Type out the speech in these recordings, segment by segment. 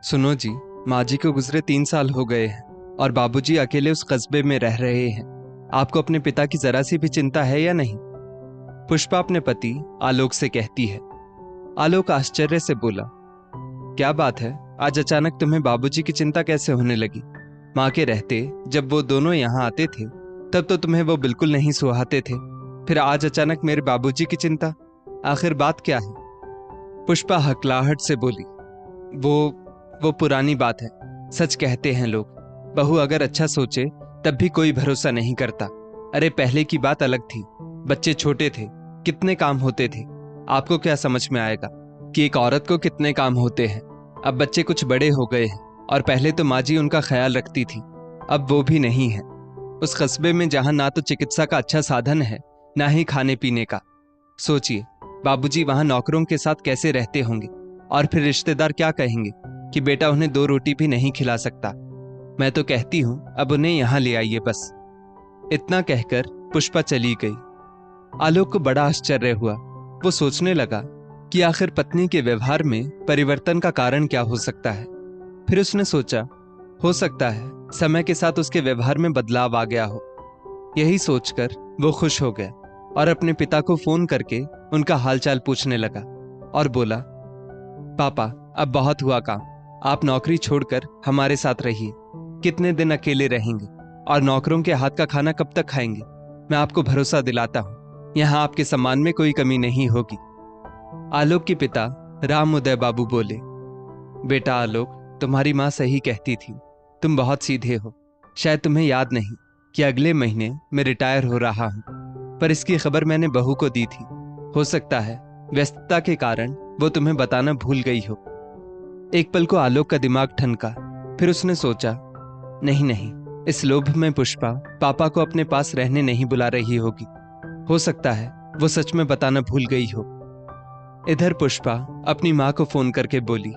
सुनो जी, माँ जी को गुजरे 3 साल हो गए हैं और बाबूजी अकेले उस कस्बे में रह रहे हैं। आपको अपने पिता की जरा सी भी चिंता है या नहीं? पुष्पा अपने पति आलोक से कहती है। आलोक आश्चर्य से बोला, क्या बात है, आज अचानक तुम्हें बाबूजी की चिंता कैसे होने लगी? माँ के रहते जब वो दोनों यहाँ आते थे तब तो तुम्हें वो बिल्कुल नहीं सुहाते थे, फिर आज अचानक मेरे बाबूजी की चिंता, आखिर बात क्या है? पुष्पा हकलाहट से बोली, वो पुरानी बात है। सच कहते हैं लोग, बहू अगर अच्छा सोचे तब भी कोई भरोसा नहीं करता। अरे पहले की बात अलग थी, बच्चे छोटे थे, कितने काम होते थे। आपको क्या समझ में आएगा कि एक औरत को कितने काम होते हैं। अब बच्चे कुछ बड़े हो गए हैं और पहले तो माँ जी उनका ख्याल रखती थी, अब वो भी नहीं है। उस कस्बे में जहां ना तो चिकित्सा का अच्छा साधन है, ना ही खाने पीने का। सोचिए, बाबूजी वहां नौकरों के साथ कैसे रहते होंगे, और फिर रिश्तेदार क्या कहेंगे कि बेटा उन्हें 2 रोटी भी नहीं खिला सकता। मैं तो कहती हूं अब उन्हें यहां ले आइए बस। इतना कहकर पुष्पा चली गई। आलोक को बड़ा आश्चर्य हुआ। वो सोचने लगा कि आखिर पत्नी के व्यवहार में परिवर्तन का कारण क्या हो सकता है। फिर उसने सोचा, हो सकता है समय के साथ उसके व्यवहार में बदलाव आ गया हो। यही सोचकर वो खुश हो गया और अपने पिता को फोन करके उनका हालचाल पूछने लगा और बोला, पापा अब बहुत हुआ काम, आप नौकरी छोड़कर हमारे साथ रहिए। कितने दिन अकेले रहेंगे और नौकरों के हाथ का खाना कब तक खाएंगे? मैं आपको भरोसा दिलाता हूं, यहाँ आपके सम्मान में कोई कमी नहीं होगी। आलोक के पिता राम उदय बाबू बोले, बेटा आलोक, तुम्हारी माँ सही कहती थी, तुम बहुत सीधे हो। शायद तुम्हें याद नहीं कि अगले महीने मैं रिटायर हो रहा हूं, पर इसकी खबर मैंने बहू को दी थी। हो सकता है व्यस्तता के कारण वो तुम्हें बताना भूल गई हो। एक पल को आलोक का दिमाग ठनका, फिर उसने सोचा, नहीं नहीं, इस लोभ में पुष्पा पापा को अपने पास रहने नहीं बुला रही होगी। हो सकता है वो सच में बताना भूल गई हो। इधर पुष्पा अपनी माँ को फोन करके बोली,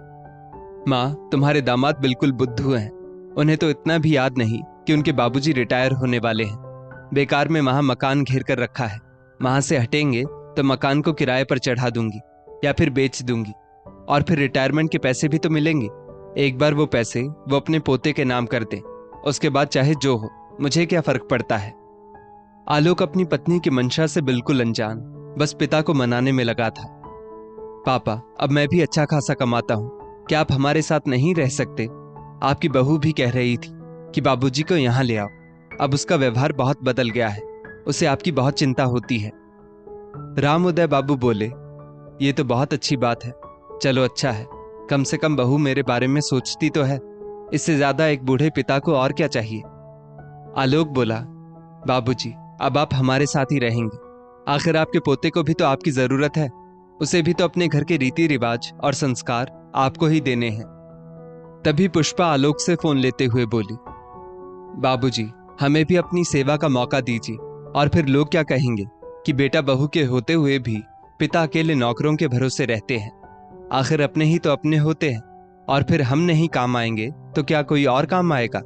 माँ तुम्हारे दामाद बिल्कुल बुद्धू हैं। उन्हें तो इतना भी याद नहीं कि उनके बाबूजी रिटायर होने वाले हैं। बेकार में वहां मकान घेर कर रखा है, वहां से हटेंगे तो मकान को किराए पर चढ़ा दूंगी या फिर बेच दूंगी, और फिर रिटायरमेंट के पैसे भी तो मिलेंगे। एक बार वो पैसे वो अपने पोते के नाम कर दे, उसके बाद चाहे जो हो, मुझे क्या फर्क पड़ता है। आलोक अपनी पत्नी की मंशा से बिल्कुल अनजान बस पिता को मनाने में लगा था। पापा अब मैं भी अच्छा खासा कमाता हूं, क्या आप हमारे साथ नहीं रह सकते? आपकी बहू भी कह रही थी कि बाबूजी को यहां ले आओ। अब उसका व्यवहार बहुत बदल गया है, उसे आपकी बहुत चिंता होती है। राम उदय बाबू बोले, ये तो बहुत अच्छी बात है। चलो अच्छा है, कम से कम बहू मेरे बारे में सोचती तो है। इससे ज्यादा एक बूढ़े पिता को और क्या चाहिए। आलोक बोला, बाबूजी अब आप हमारे साथ ही रहेंगे। आखिर आपके पोते को भी तो आपकी जरूरत है, उसे भी तो अपने घर के रीति रिवाज और संस्कार आपको ही देने हैं। तभी पुष्पा आलोक से फोन लेते हुए बोली, बाबूजी हमें भी अपनी सेवा का मौका दीजिए, और फिर लोग क्या कहेंगे कि बेटा बहू के होते हुए भी पिता अकेले नौकरों के भरोसे रहते हैं। आखिर अपने ही तो अपने होते हैं, और फिर हम नहीं काम आएंगे तो क्या कोई और काम आएगा।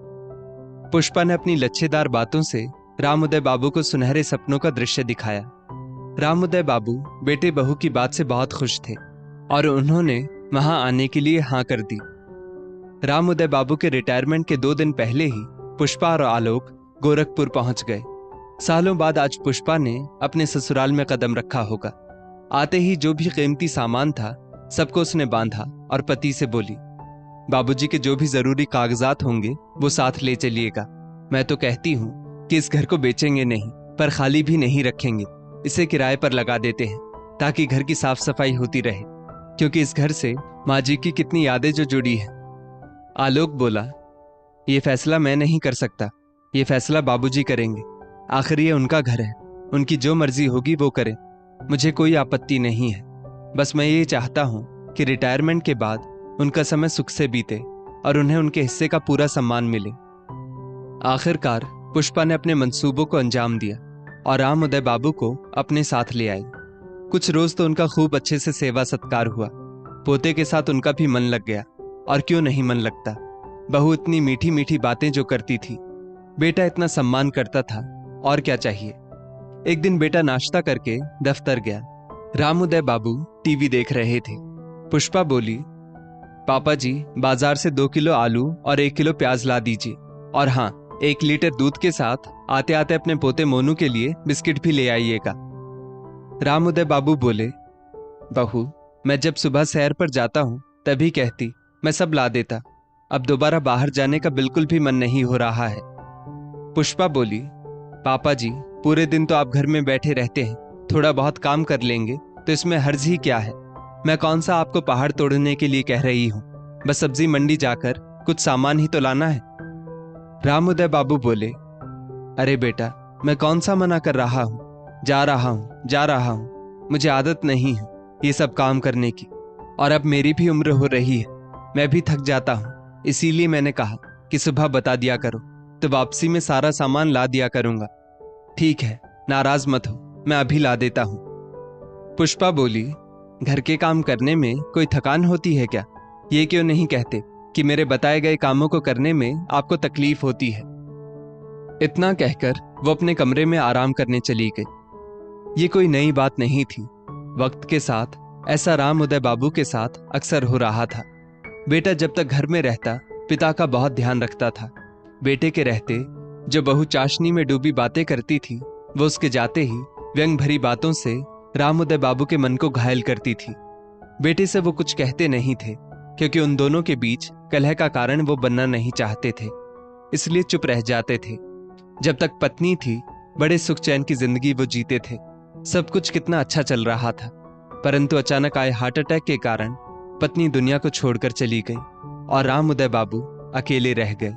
पुष्पा ने अपनी लच्छेदार बातों से राम उदय बाबू को सुनहरे सपनों का दृश्य दिखाया। राम उदय बाबू बेटे बहू की बात से बहुत खुश थे और उन्होंने वहां आने के लिए हां कर दी। राम उदय बाबू के रिटायरमेंट के 2 दिन पहले ही पुष्पा और आलोक गोरखपुर पहुंच गए। सालों बाद आज पुष्पा ने अपने ससुराल में कदम रखा होगा। आते ही जो भी कीमती सामान था सबको उसने बांधा और पति से बोली, बाबूजी के जो भी जरूरी कागजात होंगे वो साथ ले चलिएगा। मैं तो कहती हूँ कि इस घर को बेचेंगे नहीं, पर खाली भी नहीं रखेंगे, इसे किराए पर लगा देते हैं ताकि घर की साफ सफाई होती रहे, क्योंकि इस घर से माँ जी की कितनी यादें जो जुड़ी हैं। आलोक बोला, ये फैसला मैं नहीं कर सकता, ये फैसला बाबूजी करेंगे। आखिर ये उनका घर है, उनकी जो मर्जी होगी वो करें, मुझे कोई आपत्ति नहीं है। बस मैं ये चाहता हूँ कि रिटायरमेंट के बाद उनका समय सुख से बीते और उन्हें उनके हिस्से का पूरा सम्मान मिले। आखिरकार पुष्पा ने अपने मंसूबों को अंजाम दिया और राम उदय बाबू को अपने साथ ले आई। कुछ रोज तो उनका खूब अच्छे से सेवा सत्कार हुआ। पोते के साथ उनका भी मन लग गया, और क्यों नहीं मन लगता। बहू इतनी मीठी मीठी बातें जो करती थी, बेटा इतना सम्मान करता था, और क्या चाहिए। एक दिन बेटा नाश्ता करके दफ्तर गया। राम उदय बाबू टीवी देख रहे थे। पुष्पा बोली, पापा जी, बाजार से 2 किलो आलू और 1 किलो प्याज ला दीजिए। और हाँ, 1 लीटर दूध के साथ आते आते अपने पोते मोनू के लिए बिस्किट भी ले आइएगा। राम उदय बाबू बोले, बहू, मैं जब सुबह सैर पर जाता हूँ तभी कहती, मैं सब ला देता। अब दोबारा बाहर जाने का बिल्कुल भी मन नहीं हो रहा है। पुष्पा बोली, पापा जी, पूरे दिन तो आप घर में बैठे रहते हैं, थोड़ा बहुत काम कर लेंगे तो इसमें हर्ज ही क्या है। मैं कौन सा आपको पहाड़ तोड़ने के लिए कह रही हूँ, बस सब्जी मंडी जाकर कुछ सामान ही तो लाना है। राम उदय बाबू बोले, अरे बेटा, मैं कौन सा मना कर रहा हूँ, जा रहा हूँ, मुझे आदत नहीं है ये सब काम करने की, और अब मेरी भी उम्र हो रही है, मैं भी थक जाता हूँ। इसीलिए मैंने कहा कि सुबह बता दिया करो तो वापसी में सारा सामान ला दिया करूंगा। ठीक है, नाराज मत हो, मैं अभी ला देता हूँ। पुष्पा बोली, घर के काम करने में कोई थकान होती है क्या? ये क्यों नहीं कहते कि मेरे बताए गए कामों को करने में आपको तकलीफ होती है। इतना कहकर वो अपने कमरे में आराम करने चली गई। ये कोई नई बात नहीं थी। वक्त के साथ ऐसा राम उदय बाबू के साथ अक्सर हो रहा था। बेटा जब तक घर में रहता पिता का बहुत ध्यान रखता था। बेटे के रहते जो बहू चाशनी में डूबी बातें करती थी, वो उसके जाते ही व्यंग भरी बातों से राम उदय बाबू के मन को घायल करती थी। बेटे से वो कुछ कहते नहीं थे, क्योंकि उन दोनों के बीच कलह का कारण वो बनना नहीं चाहते थे, इसलिए चुप रह जाते थे। जब तक पत्नी थी, बड़े सुख चैन की जिंदगी वो जीते थे। सब कुछ कितना अच्छा चल रहा था, परंतु अचानक आए हार्ट अटैक के कारण पत्नी दुनिया को छोड़कर चली गई और राम उदय बाबू अकेले रह गए।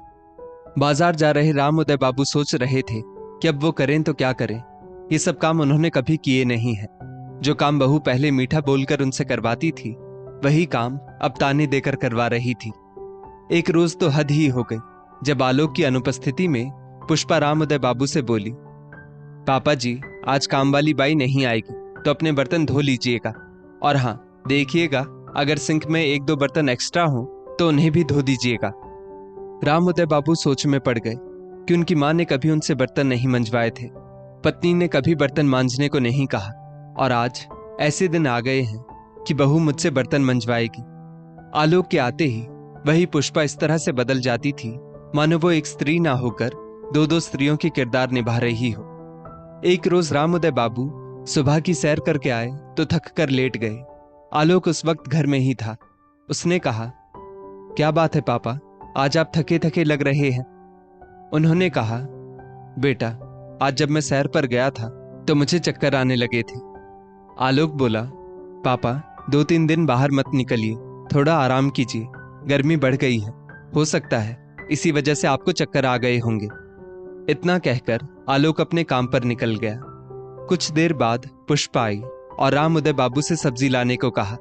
बाजार जा रहे राम उदय बाबू सोच रहे थे कि अब वो करें तो क्या करें। ये सब काम उन्होंने कभी किए नहीं है। जो काम बहू पहले मीठा बोलकर उनसे करवाती थी, वही काम अब ताने देकर करवा रही थी। एक रोज तो हद ही हो गई जब आलोक की अनुपस्थिति में पुष्पा राम उदय बाबू से बोली, पापा जी, आज काम वाली बाई नहीं आएगी तो अपने बर्तन धो लीजिएगा, और हाँ देखिएगा अगर सिंक में 1-2 बर्तन एक्स्ट्रा हो तो उन्हें भी धो दीजिएगा। राम उदय बाबू सोच में पड़ गए कि उनकी मां ने कभी उनसे बर्तन नहीं मंजवाए थे, पत्नी ने कभी बर्तन मांजने को नहीं कहा, और आज ऐसे दिन आ गए हैं कि बहू मुझसे बर्तन मंजवाएगी। आलोक के आते ही वही पुष्पा इस तरह से बदल जाती थी मानो वो एक स्त्री ना होकर 2-2 स्त्रियों की किरदार निभा रही हो। एक रोज राम उदय बाबू सुबह की सैर करके आए तो थक कर लेट गए। आलोक उस वक्त घर में ही था। उसने कहा, क्या बात है पापा, आज आप थके थके लग रहे हैं। उन्होंने कहा, बेटा, आज जब मैं सैर पर गया था तो मुझे चक्कर आने लगे थे। आलोक बोला, पापा 2-3 दिन बाहर मत निकलिए, थोड़ा आराम कीजिए, गर्मी बढ़ गई है, हो सकता है इसी वजह से आपको चक्कर आ गए होंगे। इतना कहकर आलोक अपने काम पर निकल गया। कुछ देर बाद पुष्पा आई और राम उदय बाबू से सब्जी लाने को कहा।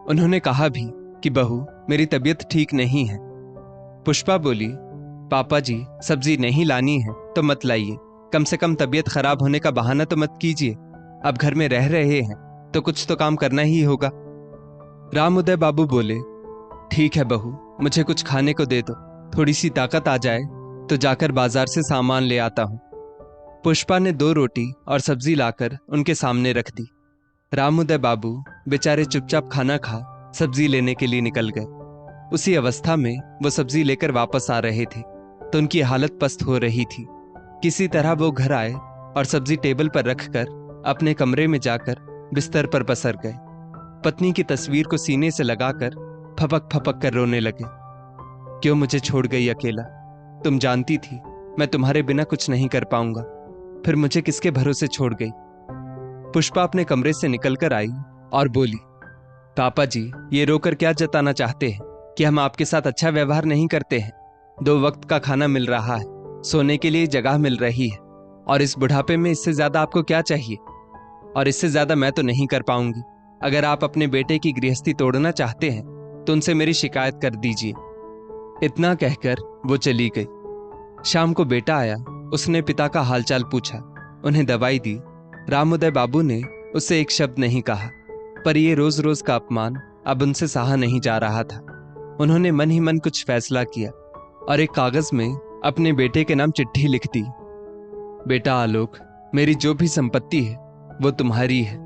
उन्होंने कहा भी कि बहू, मेरी तबीयत ठीक नहीं है। पुष्पा बोली, पापा जी, सब्जी नहीं लानी है तो मत लाइए, कम से कम तबीयत खराब होने का बहाना तो मत कीजिए। अब घर में रह रहे हैं तो कुछ तो काम करना ही होगा। राम उदय बाबू बोले, ठीक है बहू, मुझे कुछ खाने को दे दो, थोड़ी सी ताकत आ जाए तो जाकर बाजार से सामान ले आता हूं। पुष्पा ने 2 रोटी और सब्जी लाकर उनके सामने रख दी। राम उदय बाबू बेचारे चुपचाप खाना खा सब्जी लेने के लिए निकल गए। उसी अवस्था में वो सब्जी लेकर वापस आ रहे थे तो उनकी हालत पस्त हो रही थी। किसी तरह वो घर आए और सब्जी टेबल पर रखकर अपने कमरे में जाकर बिस्तर पर पसर गए। पत्नी की तस्वीर को सीने से लगाकर फपक फपक कर रोने लगे। क्यों मुझे छोड़ गई अकेला? तुम जानती थी मैं तुम्हारे बिना कुछ नहीं कर पाऊंगा, फिर मुझे किसके भरोसे छोड़ गई? पुष्पा अपने कमरे से निकलकर आई और बोली, पापा जी, ये रोकर क्या जताना चाहते हैं कि हम आपके साथ अच्छा व्यवहार नहीं करते हैं? 2 वक्त का खाना मिल रहा है, सोने के लिए जगह मिल रही है, और इस बुढ़ापे में इससे ज्यादा आपको क्या चाहिए? और इससे ज्यादा मैं तो नहीं कर पाऊंगी। अगर आप अपने बेटे की गृहस्थी तोड़ना चाहते हैं तो उनसे मेरी शिकायत कर दीजिए। इतना कहकर वो चली गई। शाम को बेटा आया, उसने पिता का हालचाल पूछा, उन्हें दवाई दी। राम उदय बाबू ने उससे एक शब्द नहीं कहा, पर ये रोज रोज का अपमान अब उनसे सहा नहीं जा रहा था। उन्होंने मन ही मन कुछ फैसला किया और एक कागज में अपने बेटे के नाम चिट्ठी लिख दी। बेटा आलोक, मेरी जो भी संपत्ति है वो तुम्हारी है,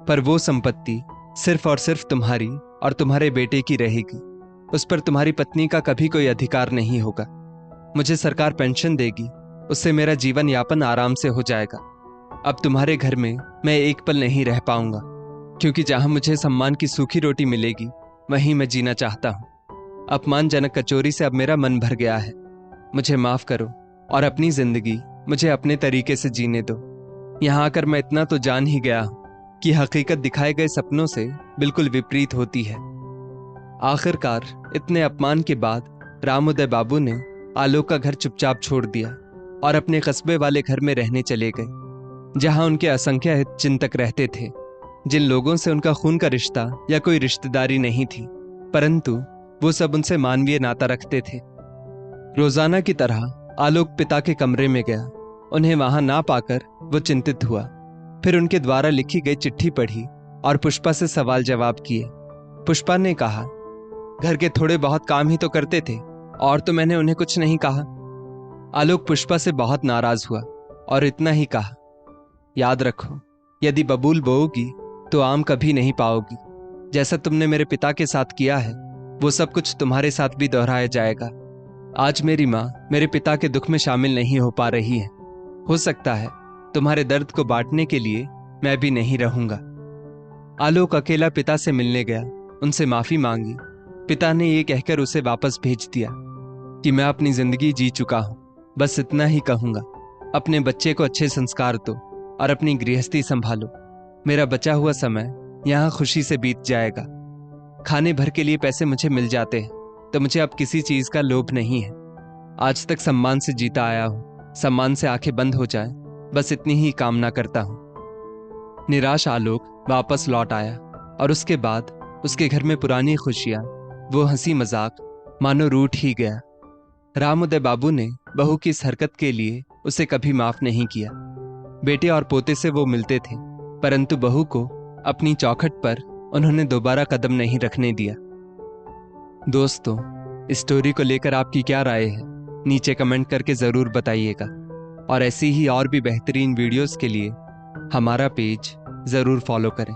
पर वो संपत्ति सिर्फ और सिर्फ तुम्हारी और तुम्हारे बेटे की रहेगी। उस पर तुम्हारी पत्नी का कभी कोई अधिकार नहीं होगा। मुझे सरकार पेंशन देगी, उससे मेरा जीवन यापन आराम से हो जाएगा। अब तुम्हारे घर में मैं एक पल नहीं रह पाऊंगा, क्योंकि जहां मुझे सम्मान की सूखी रोटी मिलेगी वहीं मैं जीना चाहता हूं। अपमानजनक कचौरी से अब मेरा मन भर गया है। मुझे माफ करो और अपनी जिंदगी मुझे अपने तरीके से जीने दो। यहां आकर मैं इतना तो जान ही गया हूं कि हकीकत दिखाए गए सपनों से बिल्कुल विपरीत होती है। आखिरकार इतने अपमान के बाद रामोदय बाबू ने आलोक का घर चुपचाप छोड़ दिया और अपने कस्बे वाले घर में रहने चले गए, जहां उनके असंख्य हित चिंतक रहते थे, जिन लोगों से उनका खून का रिश्ता या कोई रिश्तेदारी नहीं थी, परंतु वो सब उनसे मानवीय नाता रखते थे। रोजाना की तरह आलोक पिता के कमरे में गया। उन्हें वहां ना पाकर वो चिंतित हुआ। फिर उनके द्वारा लिखी गई चिट्ठी पढ़ी और पुष्पा से सवाल जवाब किए। पुष्पा ने कहा, घर के थोड़े बहुत काम ही तो करते थे, और तो मैंने उन्हें कुछ नहीं कहा। आलोक पुष्पा से बहुत नाराज हुआ और इतना ही कहा, याद रखो, यदि बबूल बोओगी तो आम कभी नहीं पाओगी। जैसा तुमने मेरे पिता के साथ किया है वो सब कुछ तुम्हारे साथ भी दोहराया जाएगा। आज मेरी माँ मेरे पिता के दुख में शामिल नहीं हो पा रही है। हो सकता है तुम्हारे दर्द को बांटने के लिए मैं भी नहीं रहूंगा। आलोक अकेला पिता से मिलने गया, उनसे माफी मांगी। पिता ने ये कहकर उसे वापस भेज दिया कि मैं अपनी जिंदगी जी चुका हूं, बस इतना ही कहूंगा, अपने बच्चे को अच्छे संस्कार दो और अपनी गृहस्थी संभालो। मेरा बचा हुआ समय यहां खुशी से बीत जाएगा। खाने भर के लिए पैसे मुझे मिल जाते हैं तो मुझे अब किसी चीज का लोभ नहीं है। आज तक सम्मान से जीता आया हूं, सम्मान से आंखें बंद हो जाए, बस इतनी ही कामना करता हूं। निराश आलोक वापस लौट आया और उसके बाद उसके घर में पुरानी खुशियां, वो हंसी मजाक मानो रूठ ही गया। रामोदय बाबू ने बहू की इस हरकत के लिए उसे कभी माफ नहीं किया। बेटे और पोते से वो मिलते थे, परंतु बहू को अपनी चौखट पर उन्होंने दोबारा कदम नहीं रखने दिया। दोस्तों, इस स्टोरी को लेकर आपकी क्या राय है, नीचे कमेंट करके जरूर बताइएगा। और ऐसी ही और भी बेहतरीन वीडियोस के लिए हमारा पेज जरूर फॉलो करें।